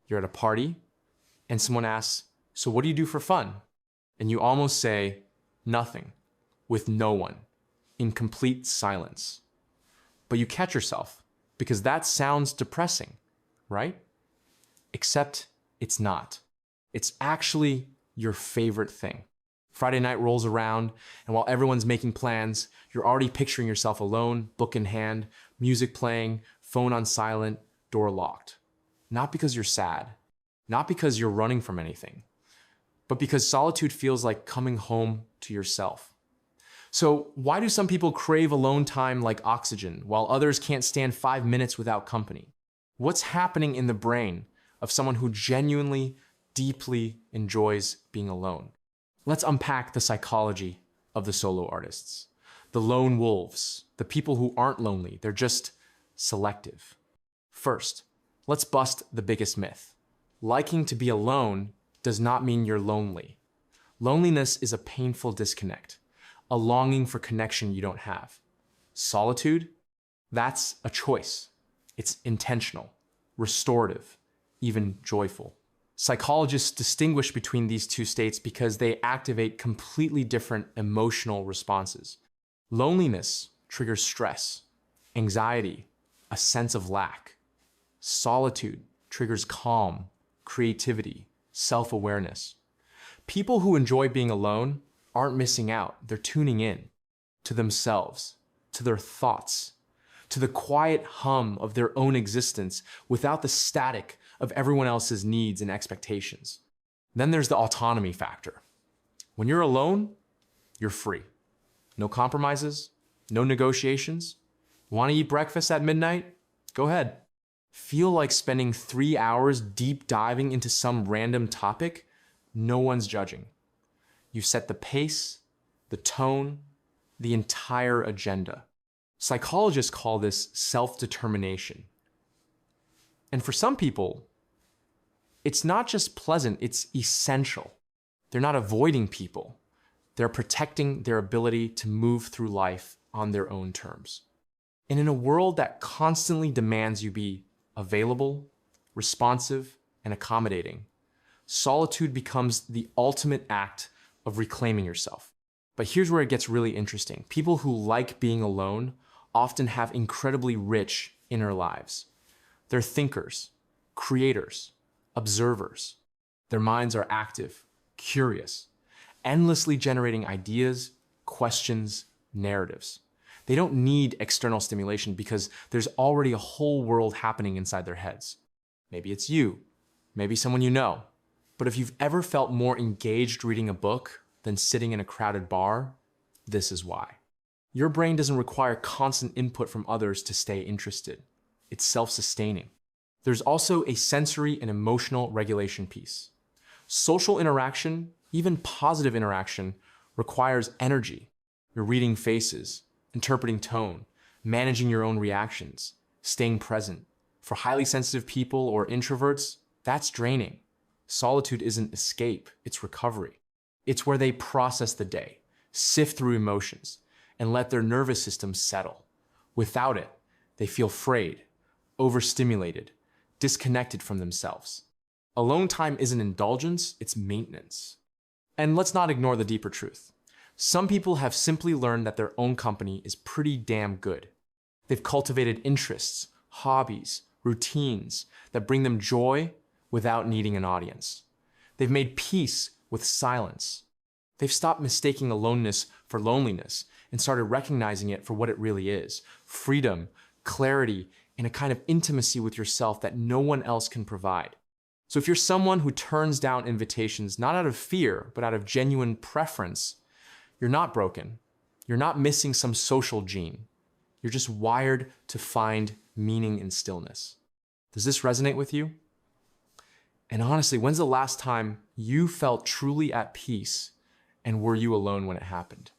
You're at a party and someone asks, "So what do you do for fun?" And you almost say, "Nothing," with no one, in complete silence. But you catch yourself because that sounds depressing, right? Except it's not. It's actually your favorite thing. Friday night rolls around, and while everyone's making plans, you're already picturing yourself alone, book in hand, music playing, phone on silent, door locked. Not because you're sad, not because you're running from anything, but because solitude feels like coming home to yourself. So why do some people crave alone time like oxygen, while others can't stand 5 minutes without company? What's happening in the brain of someone who genuinely, deeply enjoys being alone? Let's unpack the psychology of the solo artists. The lone wolves, the people who aren't lonely, they're just selective. First, let's bust the biggest myth. Liking to be alone does not mean you're lonely. Loneliness is a painful disconnect, a longing for connection you don't have. Solitude, that's a choice. It's intentional, restorative, even joyful. Psychologists distinguish between these two states because they activate completely different emotional responses. Loneliness triggers stress, anxiety, a sense of lack. Solitude triggers calm, creativity, self-awareness. People who enjoy being alone aren't missing out. They're tuning in to themselves, to their thoughts, to the quiet hum of their own existence without the static of everyone else's needs and expectations. Then there's the autonomy factor. When you're alone, you're free. No compromises, no negotiations. Want to eat breakfast at midnight? Go ahead. Feel like spending 3 hours deep diving into some random topic? No one's judging. You set the pace, the tone, the entire agenda. Psychologists call this self-determination. And for some people, it's not just pleasant, it's essential. They're not avoiding people. They're protecting their ability to move through life on their own terms. And in a world that constantly demands you be available, responsive, and accommodating, solitude becomes the ultimate act of reclaiming yourself. But here's where it gets really interesting. People who like being alone often have incredibly rich inner lives. They're thinkers, creators, observers. Their minds are active, curious, endlessly generating ideas, questions, narratives. They don't need external stimulation because there's already a whole world happening inside their heads. Maybe it's you, maybe someone you know. But if you've ever felt more engaged reading a book than sitting in a crowded bar, this is why. Your brain doesn't require constant input from others to stay interested. It's self-sustaining. There's also a sensory and emotional regulation piece. Social interaction, even positive interaction, requires energy. You're reading faces, interpreting tone, managing your own reactions, staying present. For highly sensitive people or introverts, that's draining. Solitude isn't escape, it's recovery. It's where they process the day, sift through emotions, and let their nervous system settle. Without it, they feel frayed, overstimulated, disconnected from themselves. Alone time isn't indulgence, it's maintenance. And let's not ignore the deeper truth. Some people have simply learned that their own company is pretty damn good. They've cultivated interests, hobbies, routines that bring them joy without needing an audience. They've made peace with silence. They've stopped mistaking aloneness for loneliness and started recognizing it for what it really is: freedom, clarity, and a kind of intimacy with yourself that no one else can provide. So if you're someone who turns down invitations not out of fear, but out of genuine preference, you're not broken. You're not missing some social gene. You're just wired to find meaning in stillness. Does this resonate with you? And honestly, when's the last time you felt truly at peace, and were you alone when it happened?